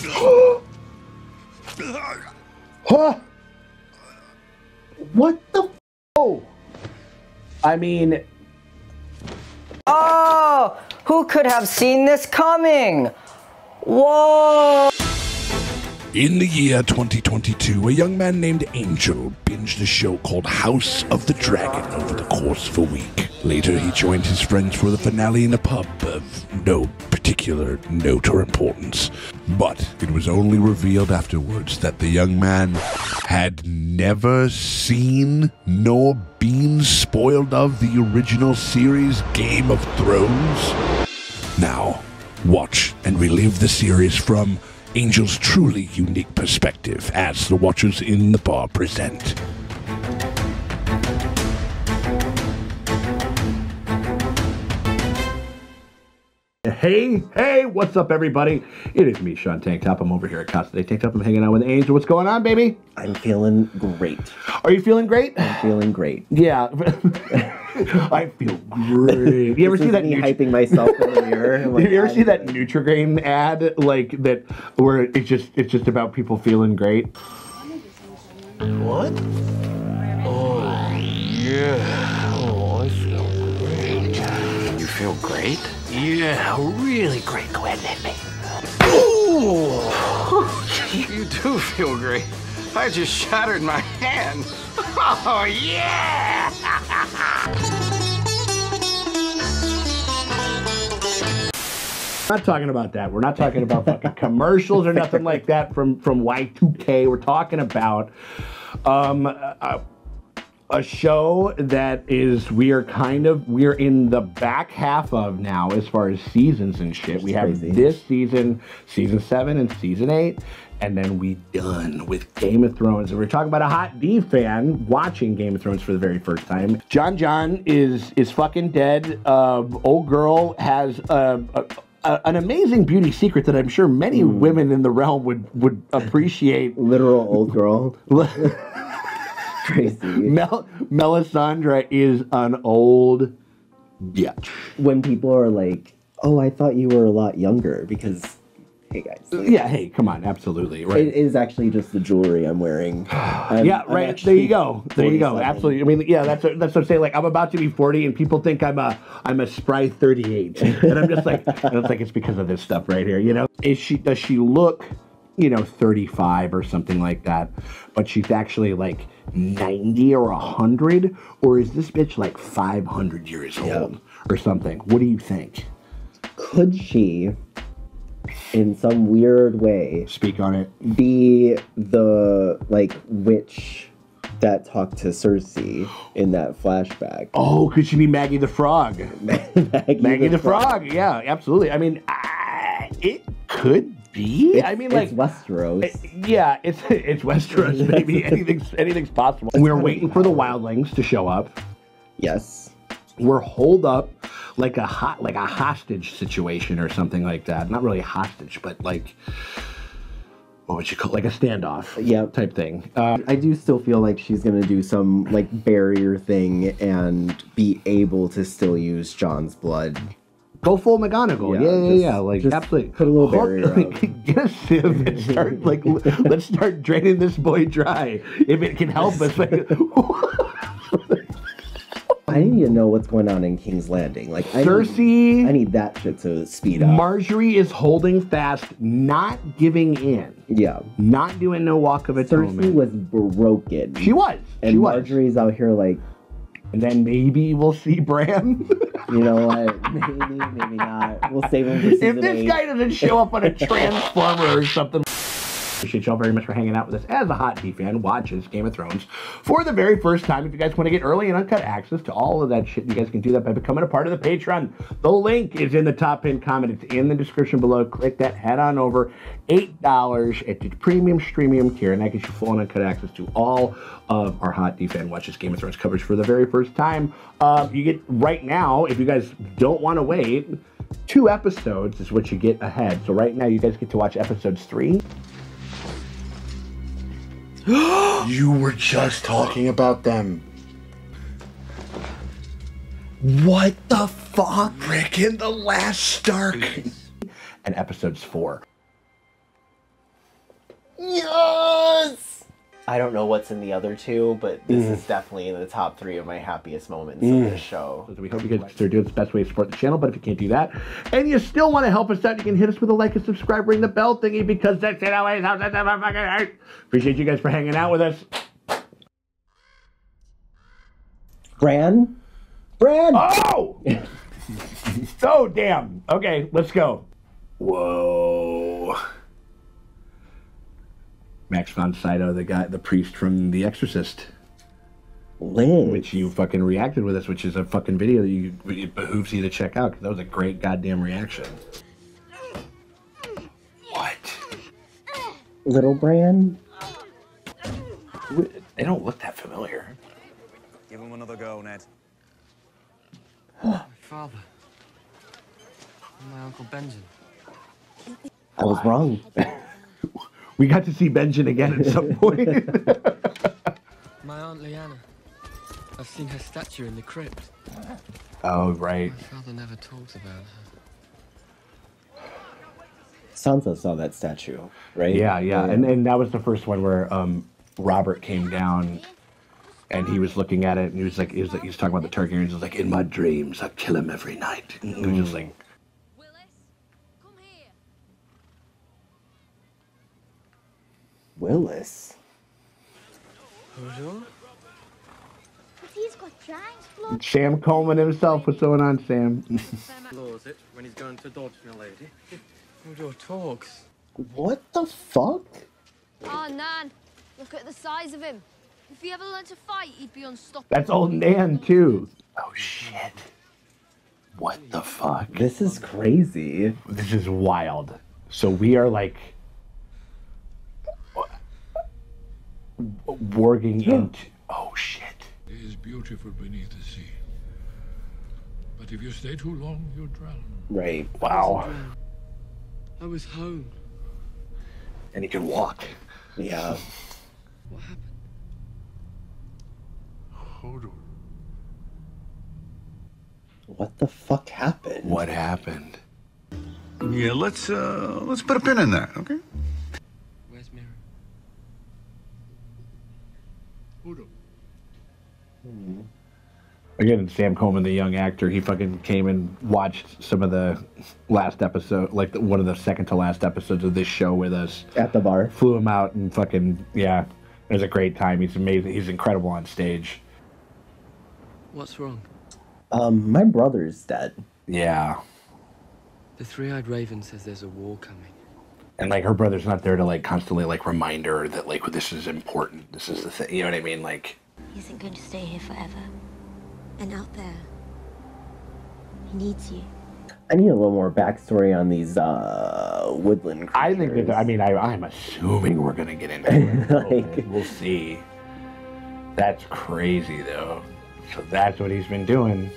Huh? What the f***? I mean... Oh! Who could have seen this coming? Whoa! In the year 2022, a young man named Angel binged a show called House of the Dragon over the course of a week. Later, he joined his friends for the finale in a pub of no particular note or importance. But it was only revealed afterwards that the young man had never seen nor been spoiled of the original series Game of Thrones. Now, watch and relive the series from Angel's truly unique perspective as the watchers in the bar present. Hey, what's up, everybody? It is me, Sean Tank Top. I'm over here at Casa de Tank Top. I'm hanging out with Angel. What's going on, baby? I'm feeling great. Are you feeling great? I'm feeling great. Yeah. I feel great. You ever see that? Me hyping myself in the mirror. Like, you ever see that Nutri-Grain ad, like that, where it's just about people feeling great? What? Oh yeah. Oh, I feel great. You feel great? Yeah, really great. Go ahead and hit me. Ooh. You do feel great. I just shattered my hand. Oh yeah! We're not talking about that. We're not talking about fucking commercials or nothing like that from Y2K. We're talking about a show that is we're in the back half of now as far as seasons and shit. We have this season, season 7 and season 8, and then we done with Game of Thrones. And we're talking about a HotD fan watching Game of Thrones for the very first time. John is fucking dead. Old girl has an amazing beauty secret that I'm sure many women in the realm would appreciate. Literal old girl. Crazy. Melisandre is an old bitch. When people are like, "Oh, I thought you were a lot younger," because, hey guys. Like, yeah, hey, come on, absolutely, right. It is actually just the jewelry I'm wearing. Yeah, right. There you go. There you go. Absolutely. I mean, yeah, that's what I'm saying. Like, I'm about to be 40, and people think I'm a spry 38, and I'm just like, it's because of this stuff right here. You know, does she look, 35 or something like that, but she's actually like 90 or 100, or is this bitch like 500 years old or something? What do you think? Could she, in some weird way, speak on it, be the witch that talked to Cersei in that flashback? Oh, could she be Maggie the Frog? Maggie the Frog. Yeah, absolutely. I mean, it could be. It's Westeros. It's Westeros. Maybe anything's possible. We're waiting for the wildlings to show up. Yes. We're holed up like a hostage situation or something like that. Not really a hostage, but like, what would you call it? Like a standoff type thing. I do still feel like she's gonna do some barrier thing and be able to still use Jon's blood. Go full McGonagall. Yeah. Like, absolutely. Put a little barrier up. Get a sieve and start, let's start draining this boy dry. If it can help us. I need to know what's going on in King's Landing. Cersei. I need that shit to speed up. Marjorie is holding fast, not giving in. Yeah. Not doing no walk of atonement. Cersei was broken. She was. Marjorie's out here and then maybe we'll see Bran. You know what? Maybe not. We'll save him for season 8. If this guy doesn't show up on a Transformer or something. Appreciate y'all very much for hanging out with us as a HotD fan watches Game of Thrones for the very first time. If you guys want to get early and uncut access to all of that shit, you guys can do that by becoming a part of the Patreon. The link is in the top pinned comment. It's in the description below. Click that, head on over. $8 at the premium streamium tier, and that gets you full and uncut access to all of our HotD fan watches Game of Thrones coverage for the very first time. You get right now, if you guys don't want to wait, 2 episodes is what you get ahead. So right now you guys get to watch episodes 3. You were just talking about them. What the fuck? Rick and the Last Stark. And episodes 4. Yes! I don't know what's in the other two, but this is definitely in the top 3 of my happiest moments of this show. So we hope you guys are doing the best way to support the channel, but if you can't do that, and you still want to help us out, you can hit us with a like and subscribe, ring the bell thingy, because that's it always. Appreciate you guys for hanging out with us. Bran? Oh! Oh, damn. Okay, let's go. Whoa. Max von Sydow, the priest from The Exorcist. Liz. Which you fucking reacted with us, which is a fucking video that it behooves you to check out, because that was a great goddamn reaction. What? Little Bran? They don't look that familiar. Give him another go, Ned. My father. My Uncle Benjamin. I was wrong. We got to see Benjamin again at some point. My Aunt Leanna. I've seen her statue in the crypt. Oh, right. My father never talks about her. Sansa saw that statue, right? Yeah. And that was the first one where Robert came down and he was looking at it and he was talking about the Targaryens. He was like, in my dreams, I kill him every night. And it was just like, Willis? Hodor? He's got giant's blood. Sam Coleman himself. What's going on, Sam? Laws it when he's going to dodge my lady. Hodor talks. What the fuck? Oh, Nan, look at the size of him. If he ever learned to fight, he'd be unstoppable. That's old Nan, too. Oh, shit. What the fuck? This is crazy. This is wild. So we are like warging into... Oh, shit. It is beautiful beneath the sea. But if you stay too long, you'll drown. Right. Wow. I was home. And he can walk. Yeah. What happened? Hodor. What the fuck happened? What happened? Yeah, let's put a pin in that, okay? Where's Mira? Hodor. Again, Sam Coleman, the young actor, he fucking came and watched some of the last episode, like one of the second to last episodes of this show with us. At the bar. Flew him out and fucking, yeah, it was a great time. He's amazing. He's incredible on stage. What's wrong? My brother's dead. Yeah. The Three-Eyed Raven says there's a war coming. And like her brother's not there to like constantly like remind her that like this is important. This is the thing. You know what I mean? Like He isn't going to stay here forever. And out there, he needs you. I need a little more backstory on these woodland creatures. I think that, I mean, I'm assuming we're gonna get into it. Like- We'll see. That's crazy though. So that's what he's been doing.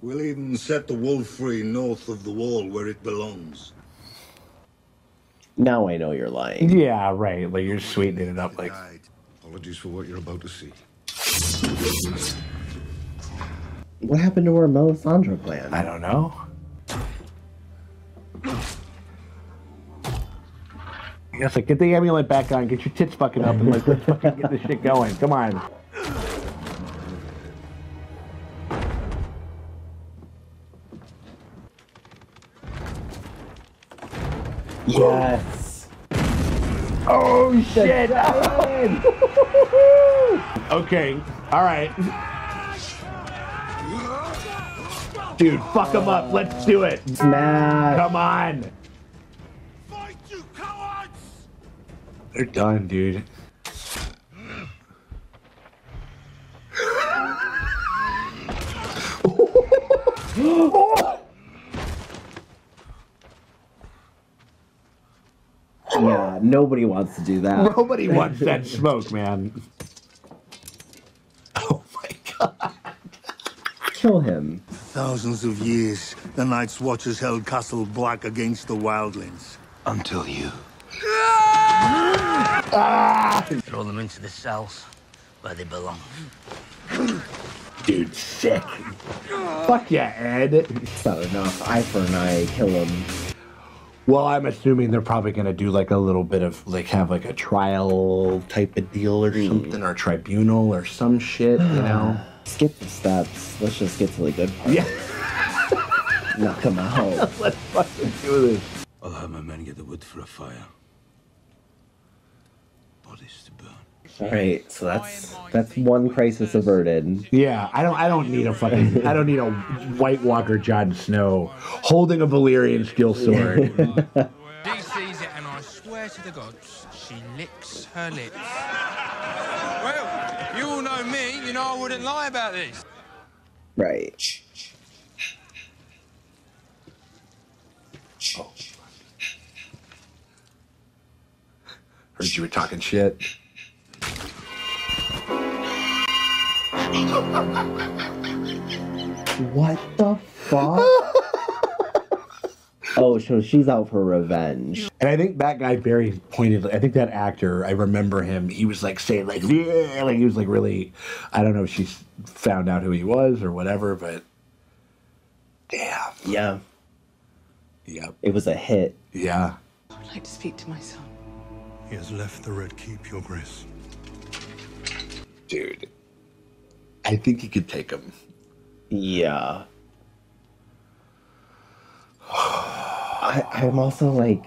We'll even set the wolf free north of the wall where it belongs. Now I know you're lying. Yeah, right. Like you're sweetening it up. Like Apologies for what you're about to see. What happened to our Melisandre plan? I don't know. Yes, like get the amulet back on, get your tits fucking up, and like let's fucking get this shit going. Come on. Yes. Oh shit! Okay, all right. Dude, fuck him up. Let's do it. Smash. Come on. Fight, you cowards! They're done, dude. Yeah, nobody wants to do that. Nobody wants that smoke, man. Oh my god. Kill him. Thousands of years, the Night's Watchers held Castle Black against the wildlings. Until you. Throw them into the cells where they belong. Dude, sick. Fuck yeah, Ed. It's not enough. Eye for an eye, kill him. Well, I'm assuming they're probably going to do like a little bit of like have like a trial type of deal or something, or a tribunal or some shit, you know? Skip the steps. Let's just get to the good part. Yeah. Knock them out. Let's fucking do this. I'll have my men get the wood for a fire. Bodies to burn. All right, so that's one crisis averted. Yeah, I don't need a fucking I don't need a White Walker Jon Snow holding a Valyrian steel sword. She sees it, and I swear to the gods, she licks her lips. Well, you all know me. You know I wouldn't lie about this. Right. Oh. Heard you were talking shit. What the fuck? Oh, so she's out for revenge. And I think that guy Barry pointed. I think that actor. I remember him. He was like saying like, yeah, like he was like really. I don't know if she found out who he was or whatever, but damn. Yeah. Yep. It was a hit. Yeah. I would like to speak to my son. He has left the Red Keep, Your Grace. Dude. I think he could take him. Yeah. I'm also like,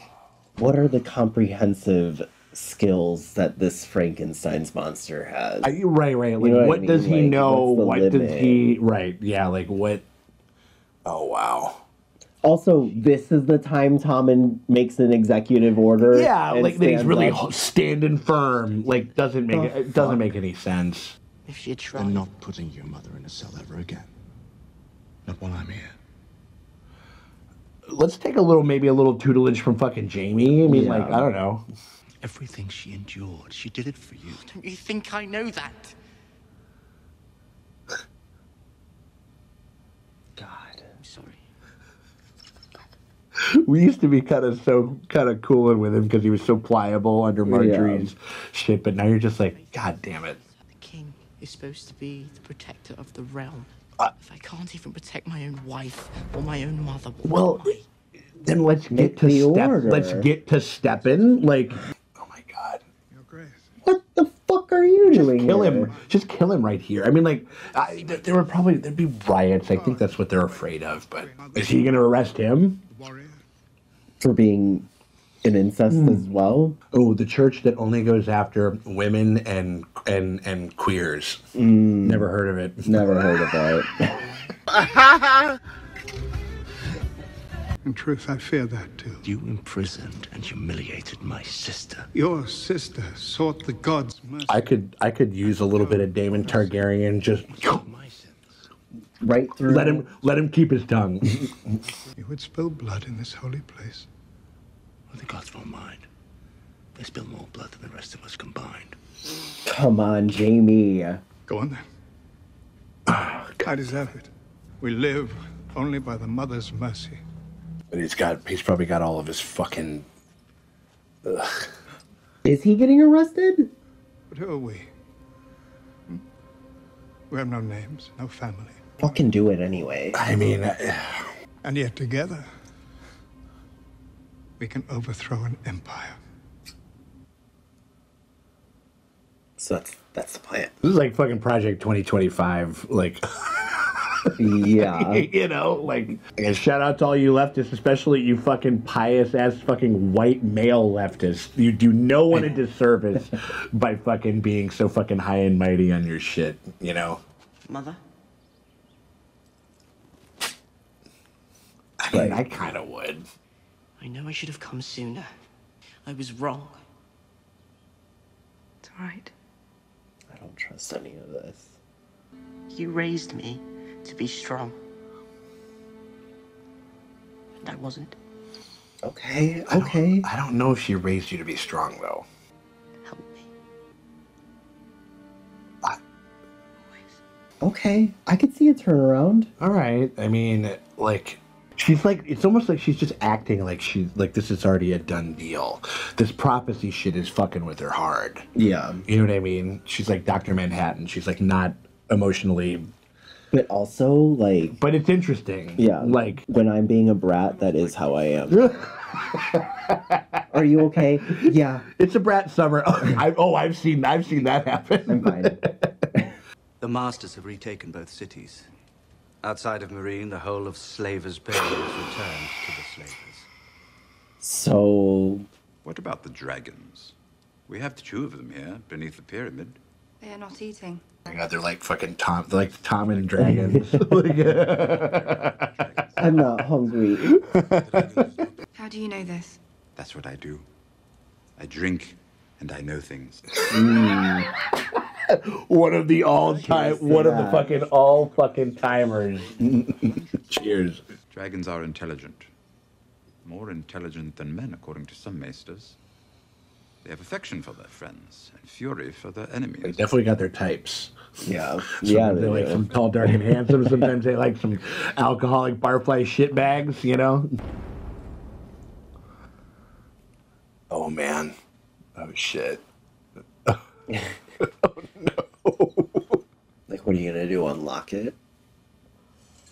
what are the comprehensive skills that this Frankenstein's monster has? Right. Like, You know what I mean? does he Like, know? what's the What does limit? he? Right. Yeah. Like what? Oh wow. Also, this is the time Tommen makes an executive order. Yeah, and like that he's stands really up. standing firm. Like doesn't make it doesn't make any sense. If she had tried. I'm not putting your mother in a cell ever again. Not while I'm here. Let's take maybe a little tutelage from fucking Jamie. I mean, Yeah. like I don't know. Everything she endured, she did it for you. Don't you think I know that? God. I'm sorry. We used to be kind of cooling with him because he was so pliable under Marjorie's shit, but now you're just like, God damn it. The king is supposed to be the protector of the realm. If I can't even protect my own wife or my own mother, Well, then let's Make get to the step. order. Let's get to stepping. Like, oh my God. Your Grace. What the fuck are you doing Kill here? him. Just kill him right here. I mean, like, there'd be riots. I think that's what they're afraid of. But is he going to arrest him? Warrior. For being an incest as well? Oh, the church that only goes after women and queers. Never heard of it. Never heard of it. In truth, I fear that too. You imprisoned and humiliated my sister. Your sister sought the gods' mercy. I could use a little bit of Daemon Targaryen. Just My sins. Right through. let him keep his tongue. You would spill blood in this holy place. Well, the gods won't mind. They spill more blood than the rest of us combined. Come on, Jamie. Go on then. I deserve it. We live only by the mother's mercy. But he's probably got all of his fucking. Ugh. Is he getting arrested? But who are we? We have no names, no family. Fucking do it anyway. I mean, And yet together, we can overthrow an empire. So that's the plan. this is like fucking Project 2025. Like, Yeah. you know, like, and shout out to all you leftists, especially you fucking pious ass fucking white male leftists. You do no one a disservice by fucking being so fucking high and mighty on your shit, you know? Mother? I mean, I kind of would. I know I should have come sooner. I was wrong. It's all right. I don't trust any of this. You raised me to be strong. And I wasn't. Okay, I okay. don't know if she raised you to be strong, though. Help me. Okay, I could see a turnaround. All right. I mean, like, she's like, it's almost like she's just acting like she's like this is already a done deal. This prophecy shit is fucking with her hard. Yeah. You know what I mean? She's like Dr. Manhattan. She's like not emotionally. But also, like, But it's interesting. yeah, Like, when I'm being a brat, that is how I am. Are you okay? Yeah. It's a Brat Summer. I've seen that happen. I'm fine. The masters have retaken both cities. Outside of Marine, the whole of Slaver's Bay is returned to the slavers. So... What about the dragons? We have 2 of them here, beneath the pyramid. They are not eating. Oh my God, they're like fucking Tom. They're like Tom and dragons. I'm not hungry. How do you know this? That's what I do. I drink, and I know things. One of the all fucking timers. Cheers. Dragons are intelligent. More intelligent than men, according to some maesters. They have affection for their friends and fury for their enemies. They definitely got their types. Yeah. They like some tall, dark, and handsome. Sometimes they like some alcoholic barfly shitbags, you know? Oh, man. Oh, shit. Oh, no. Like, what are you going to do? Unlock it?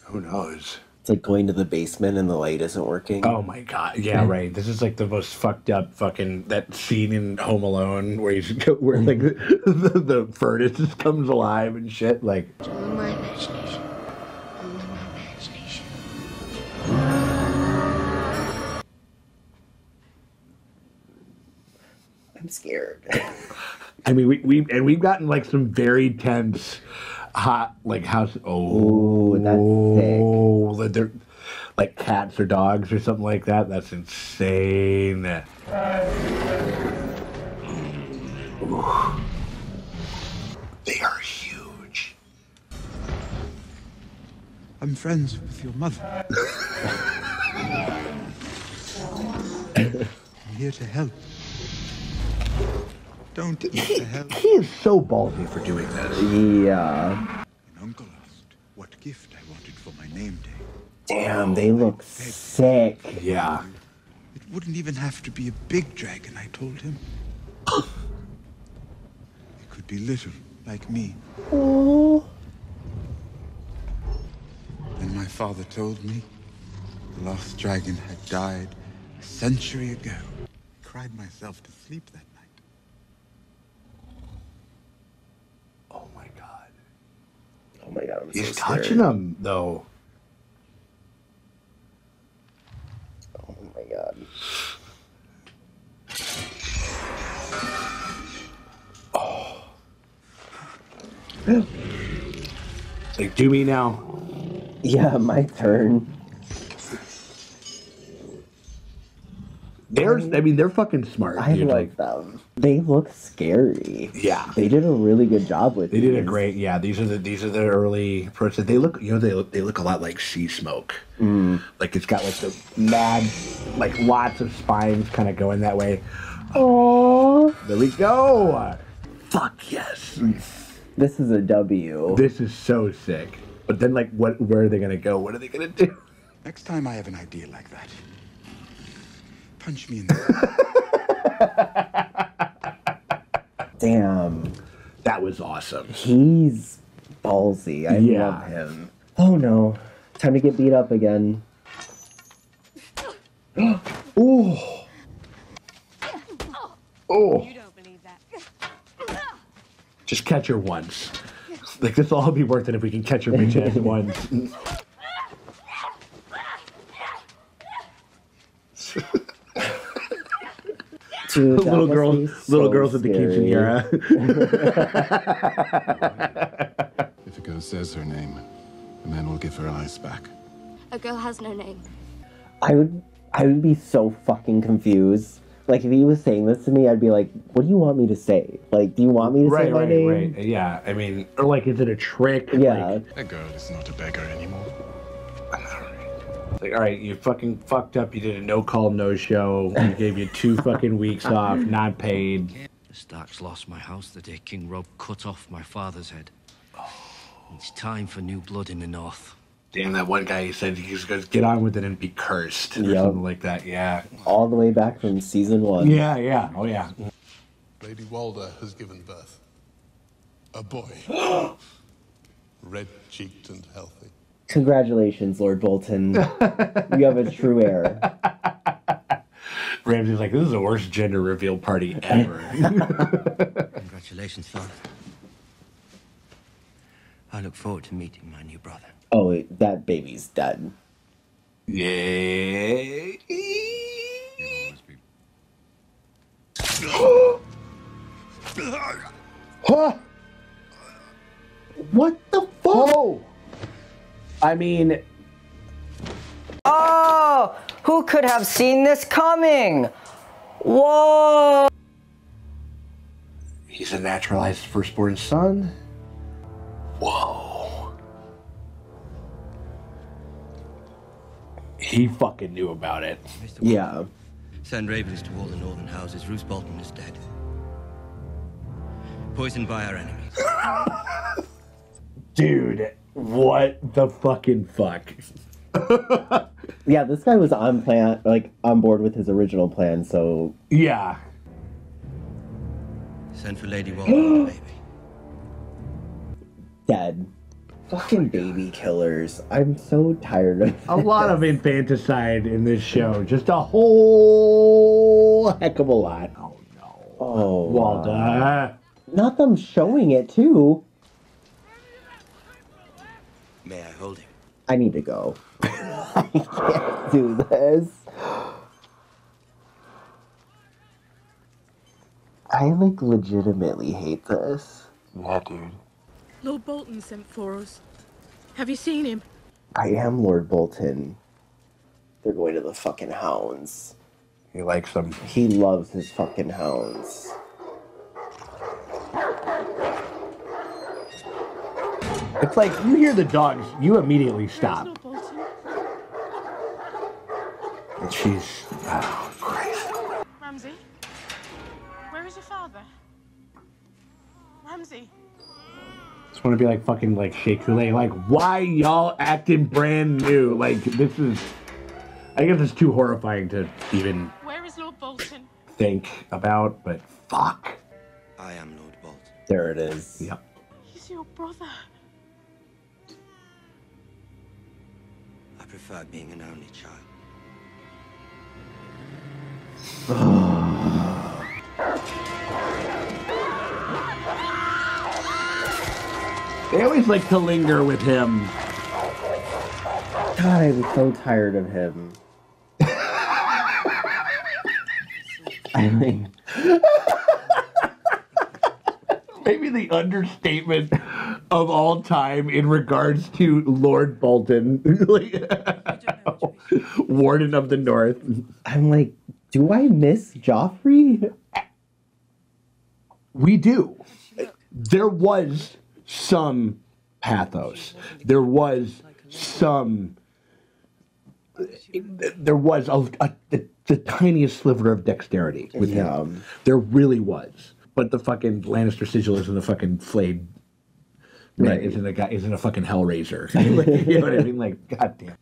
Who knows? It's like going to the basement and the light isn't working. Oh my God! Yeah, right. This is like the most fucked up fucking that scene in Home Alone where where like the furnace just comes alive and shit. Like It's all my imagination. Only my imagination. I'm scared. I mean, we've gotten like some very tense, hot like house. Oh, that's sick. They're like cats or dogs or something like that. That's insane. Ooh. They are huge. I'm friends with your mother. I'm here to help. Don't He is so ballsy for doing this. Yeah. An uncle asked what gift I wanted for my name day. Damn, they look sick. Yeah. It wouldn't even have to be a big dragon, I told him. It could be little, like me. Oh. And my father told me the lost dragon had died a century ago. I cried myself to sleep that night. Oh my God. Oh my God, I'm He's so touching scared. them though. Oh my God. Oh. Like, do me now. Yeah, my turn. They're fucking smart. I dude. like them. They look scary. Yeah. They did a really good job with They did a these. great. Yeah, these are the early process. They look, they look a lot like sea smoke. Like it's got like the mad, like lots of spines kind of going that way. Oh, there we go. Fuck yes. This is a W. This is so sick. But then, like, where are they gonna go? What are they gonna do? Next time I have an idea like that, punch me in the... Damn. That was awesome. He's ballsy. I love him. Oh no. Time to get beat up again. Ooh. Oh. You don't believe that. Just catch her once. Like, this will all be worth it if we can catch her bitch ass once. Dude, little girls at the quinceanera. If a girl says her name, the man will give her eyes back. A girl has no name. I would be so fucking confused. Like, if he was saying this to me, I'd be like, what do you want me to say? Like, do you want me to say my name? Right. Yeah, I mean, or like, is it a trick? Yeah. Like, That girl is not a beggar anymore. it's like, all right, you fucking fucked up. You did a no-call, no-show. We gave you 2 fucking weeks off, not paid. The Starks lost my house the day King Rob cut off my father's head. It's time for new blood in the north. Damn, that one guy, he said he was going to get on with it and be cursed. Or Yep. something like that, yeah. All the way back from season 1. Yeah. Oh, yeah. Lady Walder has given birth. A boy. Red-cheeked and healthy. Congratulations, Lord Bolton. You have a true heir. Ramsey's like, this is the worst gender reveal party ever. Congratulations, Father. I look forward to meeting my new brother. Oh, wait, that baby's dead. Yeah. Huh? What the fuck? Oh. I mean... Oh! Who could have seen this coming? Whoa! He's a naturalized firstborn son. Whoa. He fucking knew about it. Yeah. Send ravens to all the northern houses. Roose Bolton is dead. Poisoned by our enemies. Dude, what the fucking fuck? Yeah, this guy was on board with his original plan, so... Yeah. Send for Lady Walden, baby. Dead. Fucking baby killers. I'm so tired of A lot of infanticide in this show. Just a whole heck of a lot. Oh, no. Oh. Walda. Not them showing it, too. May I hold him? I need to go. I can't do this. I, legitimately hate this. Yeah, dude. Lord Bolton sent for us. Have you seen him? I am Lord Bolton. They're going to the fucking hounds. He likes them. He loves his fucking hounds. It's like, you hear the dogs, you immediately stop. And she's... Oh, Christ. Ramsey? Where is your father? Ramsey? Just want to be like fucking like Shea Coulee. Like, why y'all acting brand new? Like, this is... I guess it's too horrifying to even... Where is Lord Bolton? Think about, but fuck. I am Lord Bolton. There it is. Yep. He's your brother. I prefer being an only child. They always like to linger with him. God, I'm so tired of him. I mean... Maybe the understatement of all time in regards to Lord Bolton, Warden of the North. I'm like, do I miss Joffrey? We do. There was some pathos. There was some... There was the tiniest sliver of dexterity with him. There really was. But the fucking Lannister sigil isn't a fucking flayed... Right. Isn't a fucking Hellraiser. Like, you know what I mean? Like, goddamn.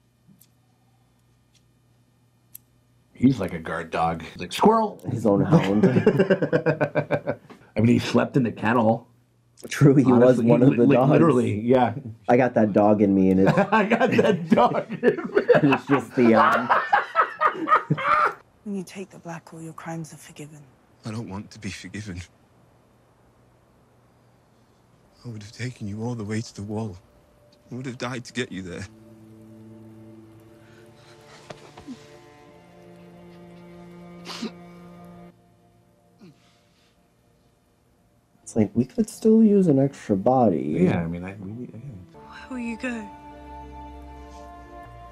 He's like a guard dog. He's like, squirrel! His own hound. I mean, he slept in the kennel. True, he was one of the dogs. Literally, yeah. I got that dog in me, and it's... I got that dog in me. And it's just the... When you take the black oil, your crimes are forgiven. I don't want to be forgiven. I would have taken you all the way to the wall. I would have died to get you there. It's like, we could still use an extra body. Yeah, I mean, Where will you go?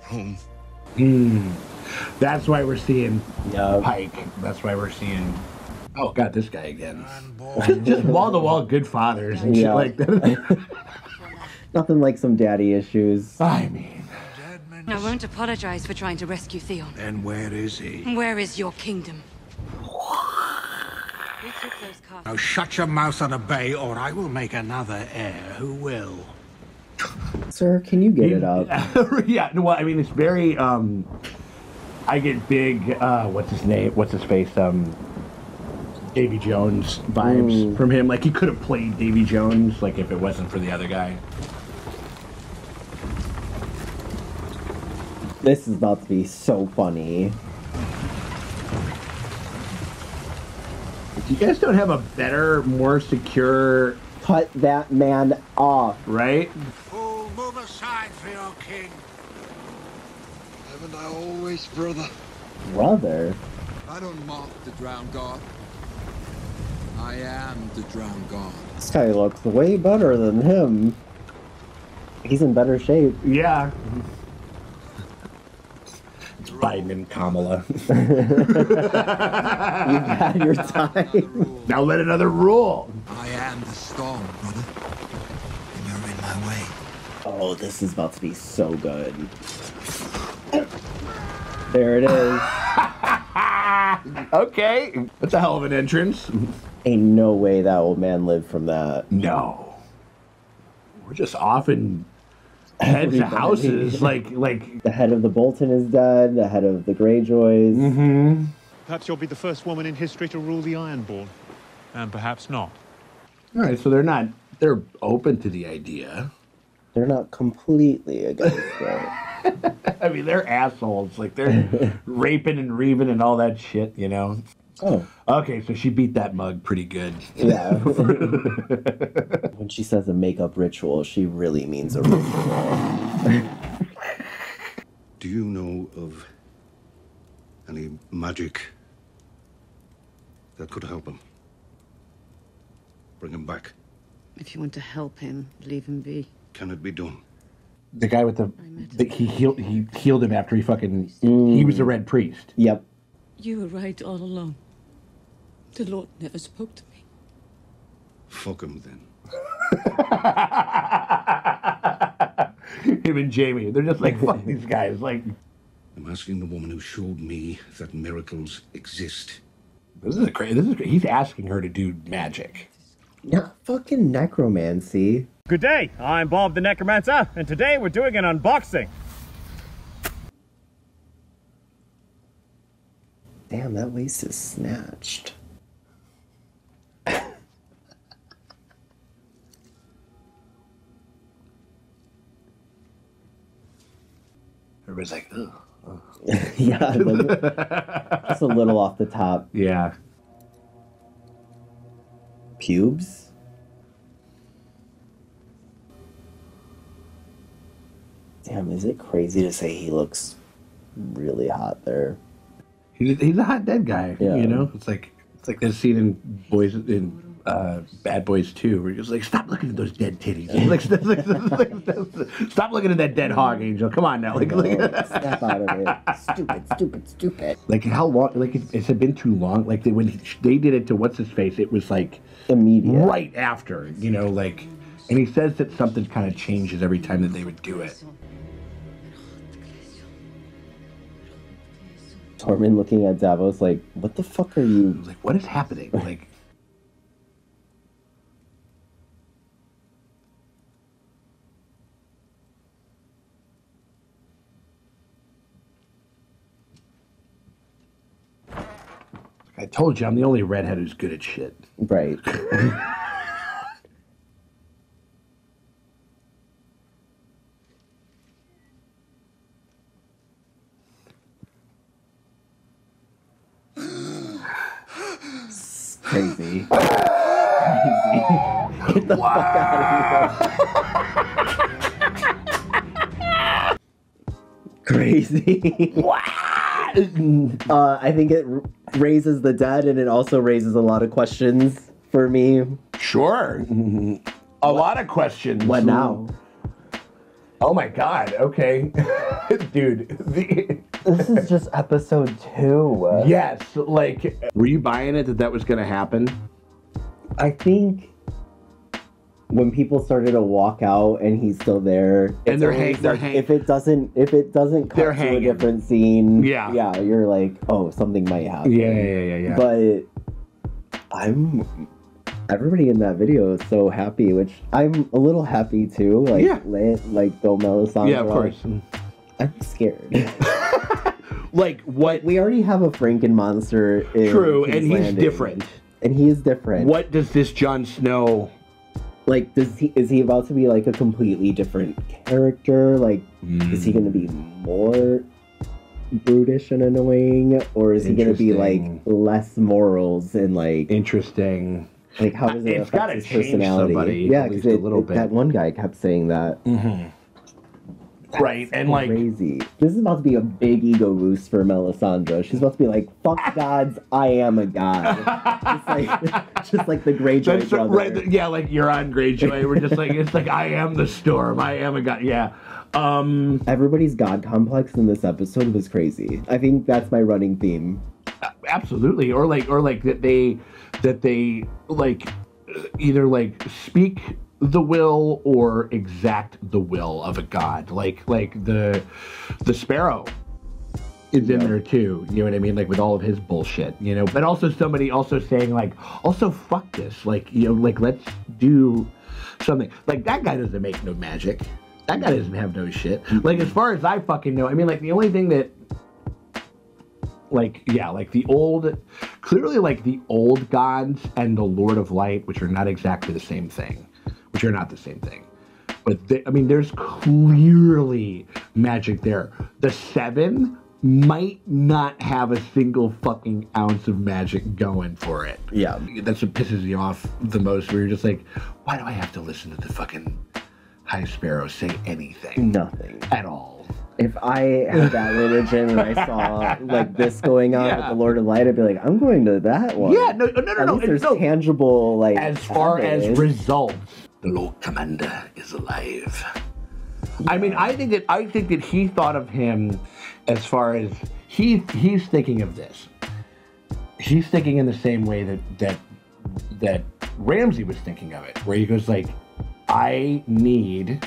Home. That's why we're seeing Pike. That's why we're seeing... Oh, God, this guy again. Just wall-to-wall good fathers and shit like that. Nothing like some daddy issues. I mean... I won't apologize for trying to rescue Theon. And where is he? Where is your kingdom? We took those castles. Now shut your mouth on a bay, or I will make another heir who will. Sir, can you get it up? Yeah, well, I mean, it's very, I get big, what's his name? What's his face? Davy Jones vibes from him. Like, he could have played Davy Jones, like, if it wasn't for the other guy. This is about to be so funny. You guys don't have a better, more secure... Cut that man off. Right? Oh, move aside for your king. Haven't I always, brother? Brother? I don't mock the drowned god. I am the drowned god. This guy looks way better than him. He's in better shape. Yeah. It's Biden and Kamala. You've had your time. Now let another rule. I am the storm, brother. And you're in my way. Oh, this is about to be so good. There it is. Okay. That's a hell of an entrance. Ain't no way that old man lived from that. No. We're just off in heads of houses. Like the head of the Bolton is dead. The head of the Greyjoys. Mm-hmm. Perhaps you'll be the first woman in history to rule the Ironborn. And perhaps not. All right, so they're open to the idea. They're not completely against it. I mean, they're assholes. Like, they're raping and reaving and all that shit, you know? Oh. Okay, so she beat that mug pretty good. Yeah. When she says a makeup ritual, she really means a ritual. Do you know of any magic that could help him? Bring him back. If you want to help him, leave him be. Can it be done? The guy with he healed him after he fucking he was the Red Priest. Yep. You were right all along. The Lord never spoke to me. Fuck him then. Him and Jamie, they're just like, fuck these guys. Like, I'm asking the woman who showed me that miracles exist. This is great. He's asking her to do magic. Not fucking necromancy. Good day, I'm Bob the Necromancer, and today we're doing an unboxing. Damn, that waist is snatched. Everybody's like, ugh. Yeah, just a little off the top. Yeah. Pubes? Damn, is it crazy to say he looks really hot there? He's a hot dead guy. Yeah. You know, it's like that scene in Bad Boys 2 where you're just like, stop looking at those dead titties. Stop looking at that dead hog, Angel. Come on now. Snap out of it. Stupid. Like how long? Like it had been too long. Like when they did it to what's his face, it was like immediate, right after. You know, like, and he says that something kind of changes every time that they would do it. Tormund looking at Davos like, what the fuck are you? Like, what is happening? Like. I told you, I'm the only redhead who's good at shit. Right. Crazy. Get the fuck out of here. Crazy. I think it raises the dead, and it also raises a lot of questions for me. Sure. A lot of questions. What now? Oh my god, okay. Dude. This is just episode 2. Yes, like, were you buying it that was going to happen? I think when people started to walk out and he's still there, and they're hanging. hanging. If it doesn't cut to a different scene, yeah, you're like, oh, something might happen. Yeah. But everybody in that video is so happy, which I'm a little happy too. Like, like Bill Melisandre. Yeah, of course. I'm scared. Like what? We already have a Franken monster. True, and he's different. And he is different. What does this Jon Snow? Like, is he about to be like a completely different character? Like, is he going to be more brutish and annoying, or is he going to be like less morals and like interesting? Like how does it It's affect gotta his change personality? somebody, Yeah, at least because a little bit. that one guy kept saying that. Right, and like crazy. This is about to be a big ego boost for Melisandre. She's about to be like, "Fuck gods, I am a god." just like the Greyjoy brother. Right, yeah, like Euron Greyjoy. We're just like it's like I am the storm. I am a god. Yeah. Everybody's god complex in this episode was crazy. I think that's my running theme. Absolutely, or like that they like either like speak the will or exact the will of a god. Like the Sparrow is in there too. You know what I mean? Like with all of his bullshit, you know. But also somebody also saying like, also fuck this. Like, you know, like let's do something. Like that guy doesn't make no magic. That guy doesn't have no shit. Like as far as I fucking know, I mean, like the only thing that like, yeah, like the old, clearly like the old gods and the Lord of Light, which are not exactly the same thing, which are not the same thing. But they, I mean, there's clearly magic there. The Seven might not have a single fucking ounce of magic going for it. Yeah. That's what pisses you off the most, where you're just like, why do I have to listen to the fucking High Sparrow say anything? Nothing. At all. If I had that religion and I saw like this going on with the Lord of Light, I'd be like, I'm going to that one. Yeah, no. At least there's tangible, like, as far as results, the Lord Commander is alive. I mean, I think that he thought of him as far as he's thinking of this. He's thinking in the same way that Ramsay was thinking of it, where he goes like, I need.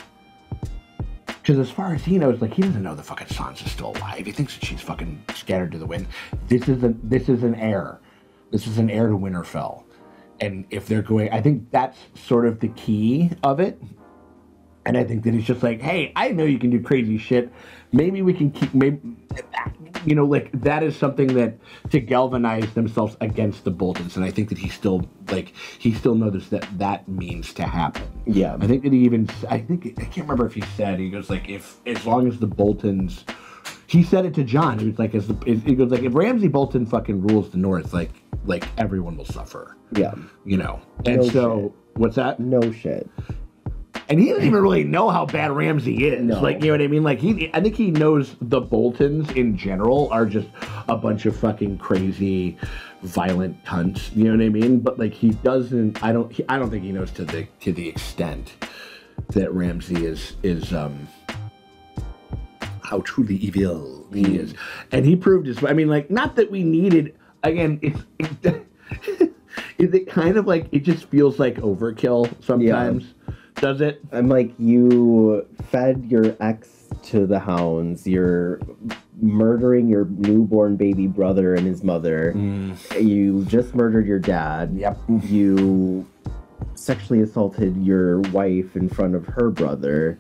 Because as far as he knows, like, he doesn't know the fucking Sansa's still alive. He thinks that she's fucking scattered to the wind. This is an heir. This is an heir to Winterfell. And if they're going, I think that's sort of the key of it. And I think that it's just like, hey, I know you can do crazy shit. Maybe we can keep, maybe, you know, like, that is something that, to galvanize themselves against the Boltons. And I think that he still knows that means to happen. Yeah. I think that I can't remember if he said, he goes like, as long as the Boltons, he said it to Jon. He was like, he goes like, if Ramsay Bolton fucking rules the North, like everyone will suffer. Yeah. You know? And shit. What's that? No shit. And he doesn't even really know how bad Ramsay is. No. Like, you know what I mean? Like, I think he knows the Boltons in general are just a bunch of fucking crazy, violent cunts. You know what I mean? But like, he doesn't. I don't think he knows to the extent that Ramsay is how truly evil he is. And he proved his. I mean, like, not that we needed. Again, is it kind of like, it just feels like overkill sometimes. Yeah. Does it? I'm like, you fed your ex to the hounds. You're murdering your newborn baby brother and his mother. You just murdered your dad. Yep. You sexually assaulted your wife in front of her brother.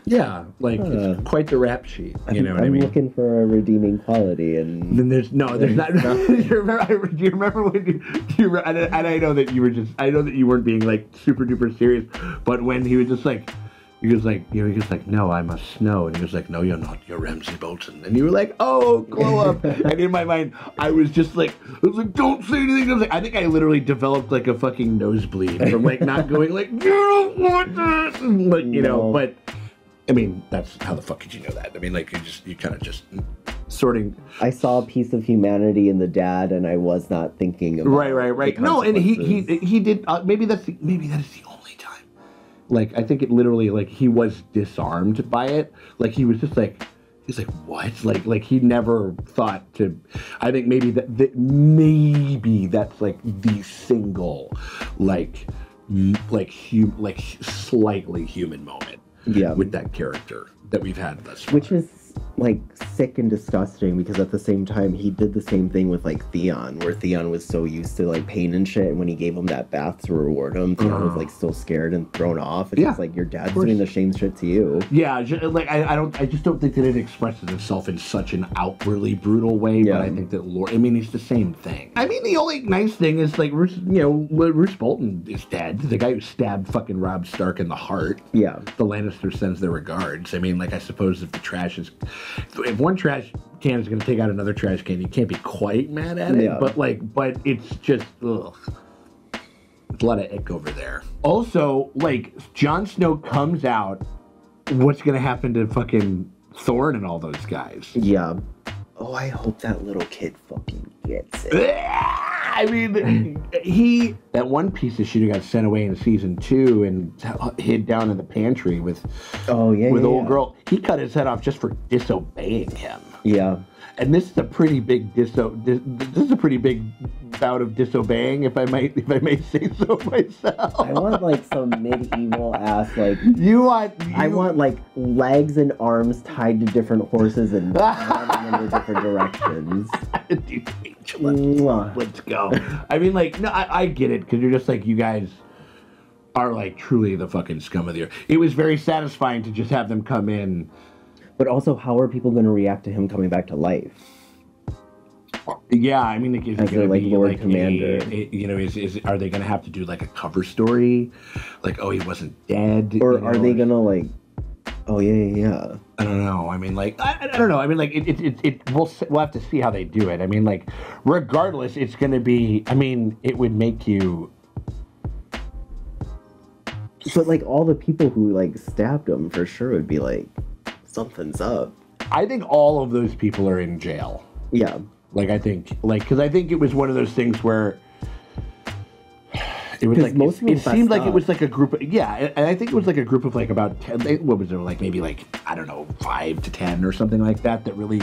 Yeah, like, it's quite the rap sheet. You know what I I'm mean? looking for a redeeming quality, and then there's not. Do you remember when and I know that you were just. I know that you weren't being like super duper serious, but when he was just like, he was like, no, I'm a Snow, and he was like, no, you're not. You're Ramsay Bolton, and you were like, oh, glow up. And in my mind, I was like, don't say anything. I think I literally developed like a fucking nosebleed from like not going like, you don't want this, like, you know, but. I mean, that's how the fuck could you know that? I mean, like, you kind of just sorting. I saw a piece of humanity in the dad, and I was not thinking about right. No, and he did. Maybe that is the only time. Like, I think it literally, like, he was disarmed by it. Like, he was just like, he's like, what? Like he never thought to. I think maybe maybe that's like the single, like slightly human moment. Yeah. With that character that we've had thus far. Which is like sick and disgusting because at the same time he did the same thing with like Theon, where Theon was so used to like pain and shit, and when he gave him that bath to reward him, Theon was like still scared and thrown off. It's just like your dad's doing the same shit to you. Yeah, like I just don't think that it expresses itself in such an outwardly brutal way. But I think that I mean, it's the same thing. I mean, the only nice thing is like Roose Bolton is dead. The guy who stabbed fucking Robb Stark in the heart. Yeah, the Lannister sends their regards. I mean, like I suppose if the trash is, if one trash can is going to take out another trash can, you can't be quite mad at it. But it's just ugh. There's a lot of ick over there. Also, like, Jon Snow comes out, what's going to happen to fucking Thorne and all those guys? Yeah. Oh, I hope that little kid fucking gets it. I mean, that one piece of shit who got sent away in season 2 and hid down in the pantry with old girl, he cut his head off just for disobeying him. Yeah. And this is a pretty big this is a pretty big bout of disobeying, if I may say so myself. I want like some medieval ass like I want like legs and arms tied to different horses and running in the different directions. Let's go. I mean, like, no, I get it, because you're just like, you guys are like truly the fucking scum of the earth. It was very satisfying to just have them come in. But also, how are people going to react to him coming back to life? Yeah, I mean, like, is as their like Lord Commander? Are they going to have to do like a cover story, like, oh, he wasn't dead, or are they going to like? Oh yeah. I don't know. I mean, like, I don't know. I mean, like, we'll have to see how they do it. I mean, like, regardless, it's going to be. I mean, it would make you. But like all the people who like stabbed him for sure would be like, something's up. I think all of those people are in jail. Yeah. Like, I think, like, because I think it was one of those things where it was like, it seemed like it was like a group of, and I think it was like a group of like about 10, what was it, like maybe like, I don't know, 5 to 10 or something like that really,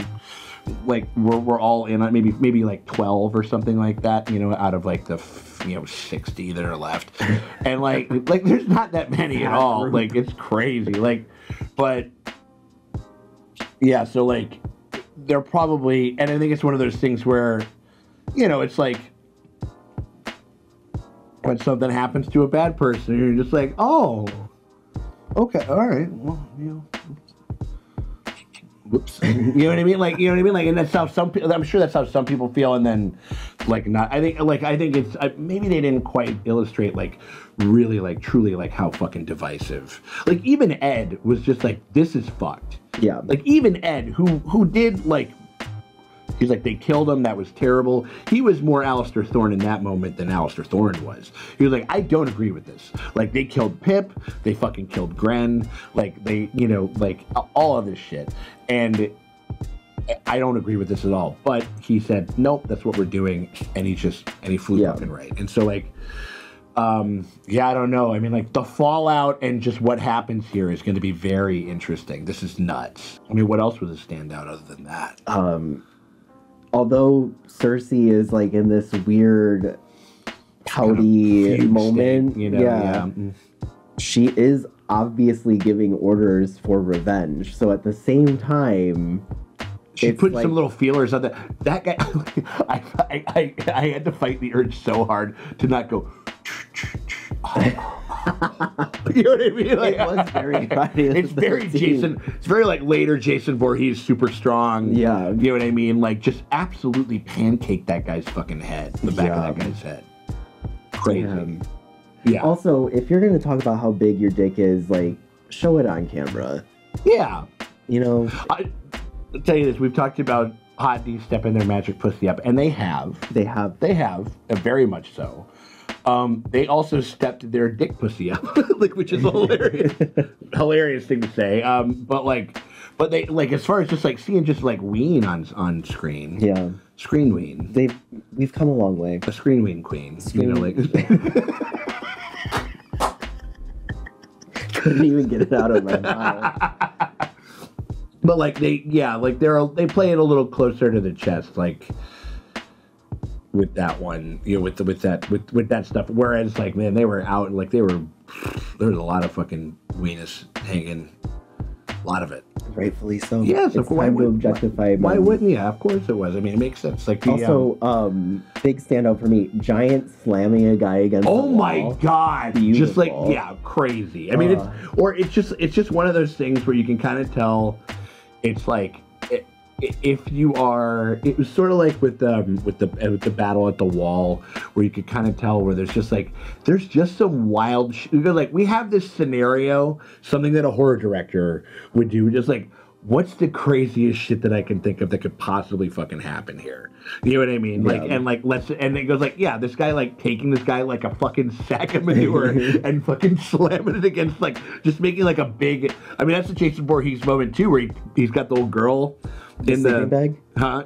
like, we're all in on maybe like 12 or something like that, out of like the, 60 that are left. And like there's not that many at all. Like, it's crazy. Like, but, yeah, so like, they're probably, and I think it's one of those things where, it's like, when something happens to a bad person, you're just like, oh, okay, all right, well, whoops. You know what I mean? Like, Like, and that's how some people, I'm sure that's how some people feel, and then, like, not, I think it's, maybe they didn't quite illustrate, like, really, like, truly, like, how fucking divisive. Like, even Ed was just like, this is fucked. Yeah. Like, even Ed, who did, like, he's like, they killed him, that was terrible. He was more Alistair Thorne in that moment than Alistair Thorne was. He was like, I don't agree with this. Like, they killed Pip, they fucking killed Gren, like, they, like, all of this shit. And I don't agree with this at all. But he said, nope, that's what we're doing. And he flew fucking right. And so, like, I don't know. I mean, like, the fallout and just what happens here is going to be very interesting. This is nuts. I mean, what else was a standout other than that? Although Cersei is like in this weird pouty moment, she is obviously giving orders for revenge. So at the same time, she put some little feelers on that guy. I had to fight the urge so hard to not go. You know what I mean? Like, it was very funny. It's very Jason. It's very like later Jason Voorhees, super strong. Yeah. You know what I mean? Like, just absolutely pancake that guy's fucking head. The back of that guy's head. Crazy. Yeah. Also, if you're gonna talk about how big your dick is, like, show it on camera. Yeah. I'll tell you this. We've talked about HotD stepping their magic pussy up, and they have. They have, very much so. They also stepped their dick pussy up, like, which is hilarious thing to say. But they, like, as far as just like seeing just like ween on screen. Yeah. Screen ween. We've come a long way. A screen ween queen. Couldn't even get it out of my mouth. But like they play it a little closer to the chest, like, with that one, with that stuff. Whereas, like, man, they were out, like, there was a lot of fucking weenus hanging, a lot of it. Rightfully so. Yes, it's time to objectify. Why wouldn't you? Of course it was. I mean, it makes sense. Like also, big standout for me, Giant slamming a guy against. Oh the my wall. god! Beautiful. Just like crazy. I mean, it's just one of those things where you can kind of tell. It's like if you are, it was sort of like with the battle at the wall, where you could kind of tell where there's just some wild because like we have this scenario, something that a horror director would do, just like, what's the craziest shit that I can think of that could possibly fucking happen here? You know what I mean? Like, and like, and it goes like, yeah, this guy like taking this guy like a fucking sack of manure and fucking slamming it against, like, just making like a big, I mean, that's the Jason Voorhees moment too, where he's got the little girl in the sleeping bag,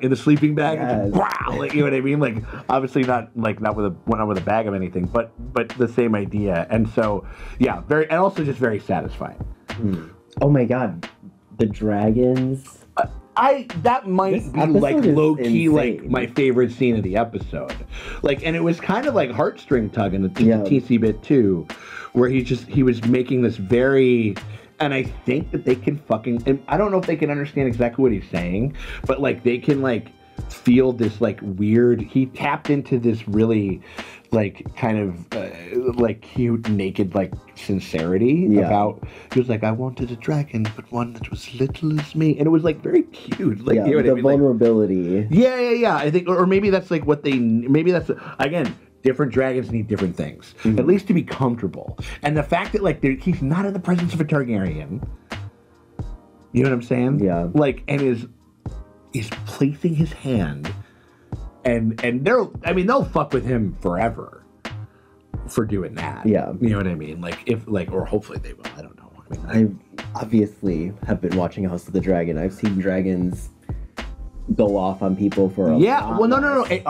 in the sleeping bag, yes. Wow, like, you know what I mean? Like, obviously not with a bag of anything, but the same idea. And so, yeah, and also just very satisfying. Oh my god, the dragons. That might be like low key like my favorite scene of the episode. Like, and it was kind of like heartstring tugging at the TC bit too, where he was making this very, and I think that they can and I don't know if they can understand exactly what he's saying, but like they can like feel this like weird, he tapped into this really like kind of like cute naked like sincerity about, he was like, I wanted a dragon but one that was little as me, and it was like very cute, like, you know what I mean? Vulnerability. Like, yeah, I think, or maybe that's like what maybe that's, again, different dragons need different things, at least to be comfortable. And the fact that like he's not in the presence of a Targaryen, you know what I'm saying? Yeah. Like, and is placing his hand, and they'll fuck with him forever for doing that. Yeah. You know what I mean? Like, or hopefully they will. I don't know. I mean, I obviously have been watching House of the Dragon. I've seen dragons go off on people for a lot. Well, no. And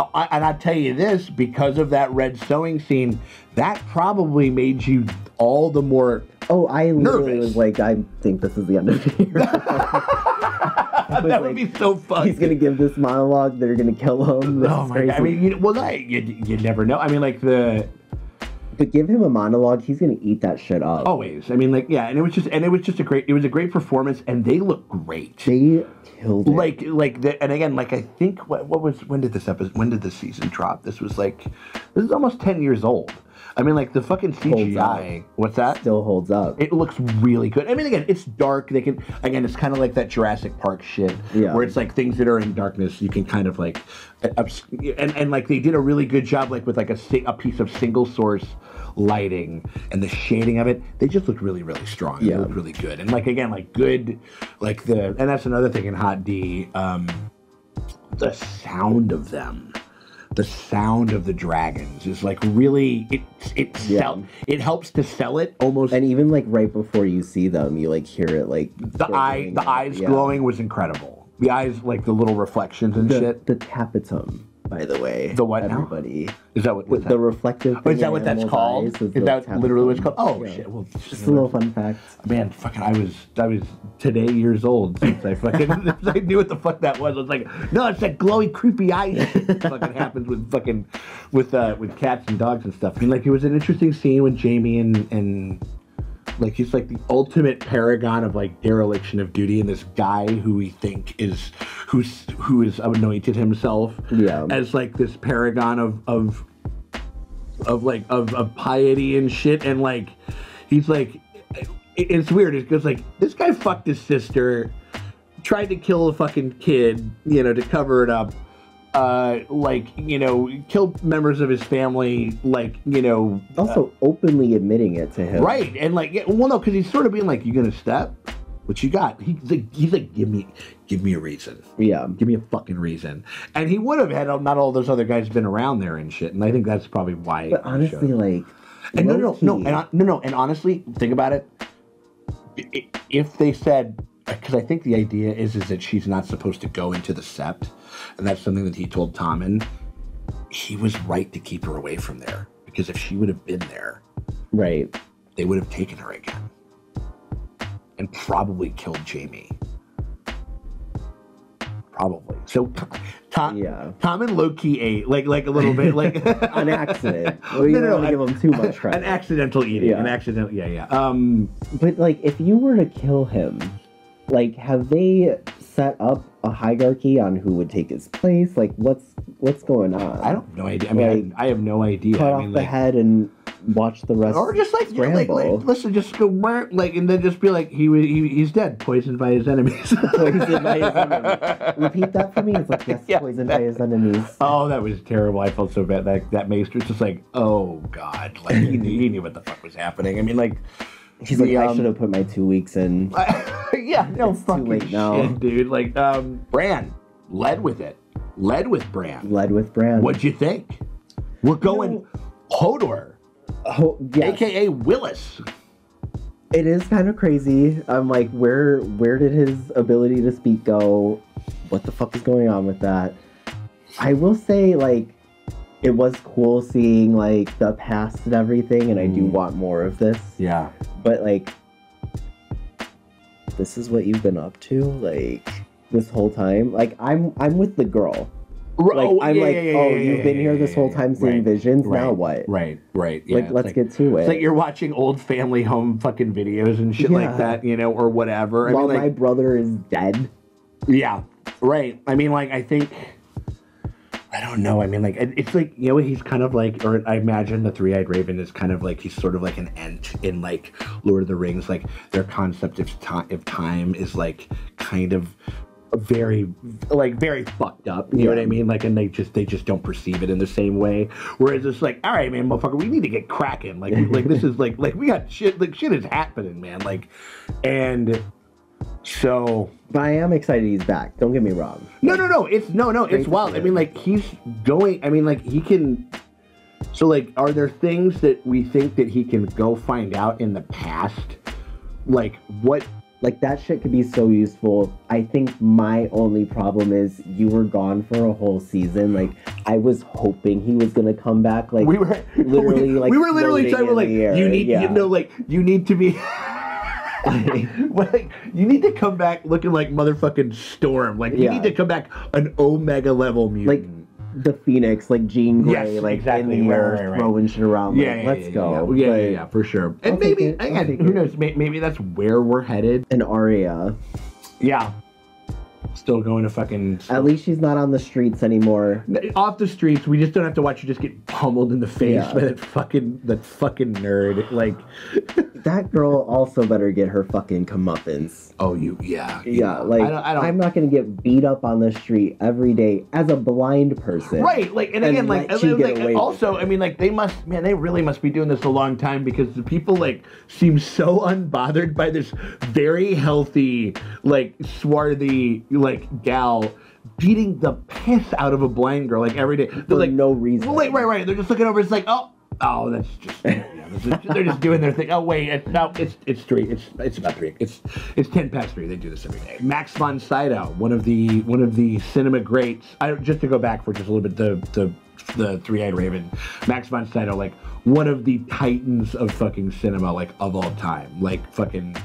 I'll tell you this, because of that red sewing scene, that probably made you all the more I literally was like, I think this is the end of the year. That would be so fun. He's gonna give this monologue. They're gonna kill him. This oh my god! I mean, you never know. I mean, like But give him a monologue, he's gonna eat that shit up. Always. I mean, like, yeah, and it was just a great performance, and they look great. They killed it. And again, like, I think when did the season drop? This is almost 10 years old. I mean, like, the fucking CGI. What's that? Still holds up. It looks really good. I mean, again, it's dark. It's kind of like that Jurassic Park shit, where it's like things that are in darkness, you can kind of like, and like they did a really good job, like with like a piece of single source lighting and the shading of it. They just look really, really strong. They look really good. And like, again, like good, like and that's another thing in HotD, the sound of them. The sound of the dragons is like really, it helps to sell it almost. And even like right before you see them, you like hear it like the eyes glowing was incredible. The eyes, like the little reflections and shit. The tapetum, by the way. The what everybody. Now? Is that what? The reflective? Oh, is that what that's called? Is that literally what it's called? Oh shit! Well, just a little fun fact. Man, fucking, I was today years old since I fucking I knew what the fuck that was. I was like, no, it's that glowy, creepy eye shit that fucking happens with cats and dogs and stuff. I mean, like, it was an interesting scene when Jamie and like, he's like the ultimate paragon of like dereliction of duty, and this guy who we think is who is anointed himself as like this paragon of piety and shit, and like he's like, it's weird. It goes like, this guy fucked his sister, tried to kill a fucking kid, to cover it up. Killed members of his family, also openly admitting it to him. Right, and because he's sort of being like, you gonna step? What you got? He's like, give me a reason. Yeah. Give me a fucking reason. And he would have had not all those other guys been around there and shit, and I think that's probably why. But honestly, like, and no, and honestly, think about it. If they said, because I think the idea is that she's not supposed to go into the sept, and that's something that he told Tommen. He was right to keep her away from there, because if she would have been there, right, they would have taken her again and probably killed Jamie. Probably. So Tommen low-key ate like a little bit, like an accident. Well, you don't want to give him too much credit. An accidental eating. An accidental. Yeah. But like, if you were to kill him, Like, have they set up a hierarchy on who would take his place? Like, what's going on? I don't have no idea. I mean, like, I have no idea. Cut off the head and watch the rest. Or just like, scramble. listen, just go like, and then just be like, he's dead, poisoned by his enemies. Poisoned by his enemies. Repeat that for me. It's like, yes, poisoned by his enemies. Oh, that was terrible. I felt so bad. That maester was just like, oh god, like he knew what the fuck was happening. I mean, like. He's like, I should have put my 2 weeks in. Yeah, no fucking too late now. shit, dude. Like, Bran led with it. Led with Bran. What'd you think? We're going Hodor, aka Willis. It is kind of crazy. I'm like, where did his ability to speak go? What the fuck is going on with that? I will say, like, it was cool seeing, like, the past and everything, and I do want more of this. Yeah. But, like, this is what you've been up to, like, this whole time? Like, I'm with the girl. Like, you've been here this whole time seeing visions, now what? Right, yeah. Like, let's get to it. It's like you're watching old family home fucking videos and shit like that, you know, or whatever. While I mean, like, my brother is dead. Yeah, right. I mean, like, I think... I don't know. I mean, like, it's like, you know, he's kind of like, or I imagine the Three-Eyed Raven is kind of like, he's sort of like an Ent in, like, Lord of the Rings. Like, their concept of time is, like, kind of very fucked up. You know what I mean? Like, and they just don't perceive it in the same way. Whereas it's like, all right, man, motherfucker, we need to get cracking. Like, this is like we got shit. Like, shit is happening, man. Like, and so. But I am excited he's back. Don't get me wrong. No. It's wild. I mean, like, he's going. I mean, like, he can. So, like, are there things that we think that he can go find out in the past? Like, what? Like, that shit could be so useful. I think my only problem is you were gone for a whole season. Like, I was hoping he was gonna come back. Like, we were literally trying to, like, you need to be. Like, you need to come back looking like motherfucking Storm. Like, you need to come back an Omega level mutant. Like the Phoenix, like Jean Grey, like exactly. in the air, throwing shit around. Like, let's go. Yeah, for sure. And maybe, again, who knows? Maybe that's where we're headed. An Arya. Yeah. Still going to fucking... At least she's not on the streets anymore. Off the streets, we just don't have to watch her just get pummeled in the face by that fucking nerd. Like... That girl also better get her fucking comeuppance. Oh, Yeah, like, I'm not gonna get beat up on the street every day as a blind person. Right, like, and again, like, also, I mean, like, they really must be doing this a long time, because the people, like, seem so unbothered by this very healthy, like, swarthy, like, gal beating the piss out of a blind girl, like, every day. For like, no reason. Well, like, right. They're just looking over, it's like, oh, that's just... they're just doing their thing. Oh wait, it's 3. It's about 3. It's 10 past 3. They do this every day. Max von Sydow, one of the cinema greats. Just to go back for just a little bit, the Three-Eyed Raven, Max von Sydow, like, one of the titans of fucking cinema, like, of all time, like, fucking.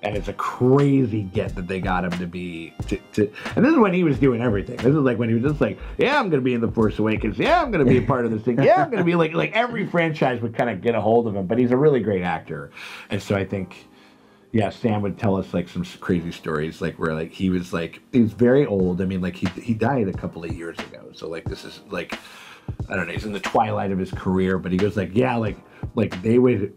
And it's a crazy get that they got him to be and this is when he was doing everything. This is like when he was just like, yeah, I'm gonna be in The Force Awakens. Yeah, I'm gonna be a part of this thing. Yeah, I'm gonna be like every franchise would kind of get a hold of him. But he's a really great actor, and so I think, yeah, Sam would tell us like some crazy stories, like where like he was very old. I mean, like he died a couple of years ago. So like this is like, I don't know, he's in the twilight of his career, but he goes like, yeah, like they would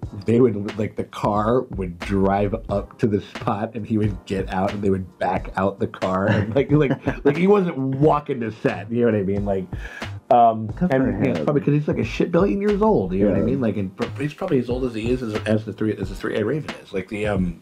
like, the car would drive up to the spot and he would get out and they would back out the car, and like he wasn't walking to set, you know what I mean? Like, and probably because he's like a shit billion years old, you know what I mean? Like, and he's probably as old as he is as the Three-Eyed Raven is. Like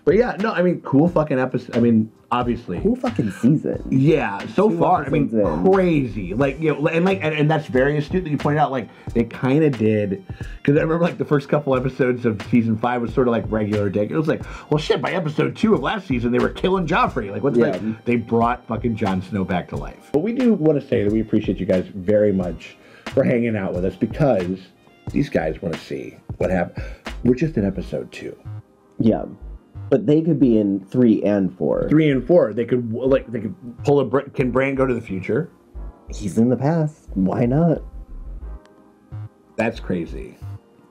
but yeah, no, I mean, cool fucking episode. I mean, obviously, cool fucking season. Yeah, so far, I mean, crazy. Like, you know, and that's very astute that you pointed out. Like, they kind of did, because I remember like the first couple episodes of season 5 was sort of like regular day. It was like, well, shit, by episode 2 of last season, they were killing Joffrey. Like, what's that? They brought fucking Jon Snow back to life. But we do want to say that we appreciate you guys very much for hanging out with us, because these guys want to see what happened. We're just in episode 2. Yeah. But they could be in 3 and 4. 3 and 4. They could pull can Bran go to the future? He's in the past. Why not? That's crazy.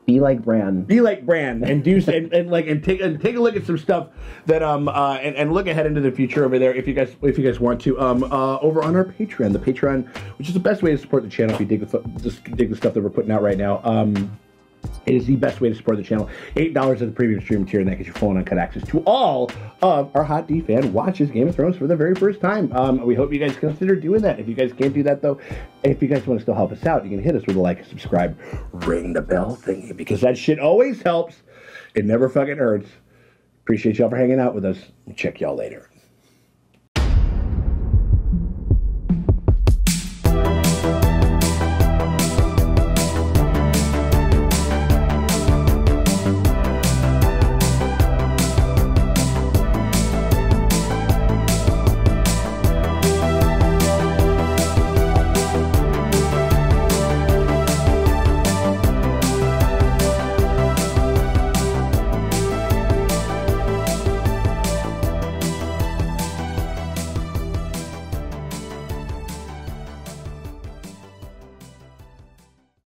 Be like Bran. Be like Bran, and do and take a look at some stuff that and look ahead into the future over there if you guys want to over on our Patreon, the Patreon, which is the best way to support the channel if you dig the stuff that we're putting out right now. It is the best way to support the channel. $8 at the premium stream tier, and that gets you full and uncut access to all of our Hot D fan watches Game of Thrones for the very first time. We hope you guys consider doing that. If you guys can't do that, though, if you guys want to still help us out, you can hit us with a like, subscribe, ring the bell thingy, because that shit always helps. It never fucking hurts. Appreciate y'all for hanging out with us. Check y'all later.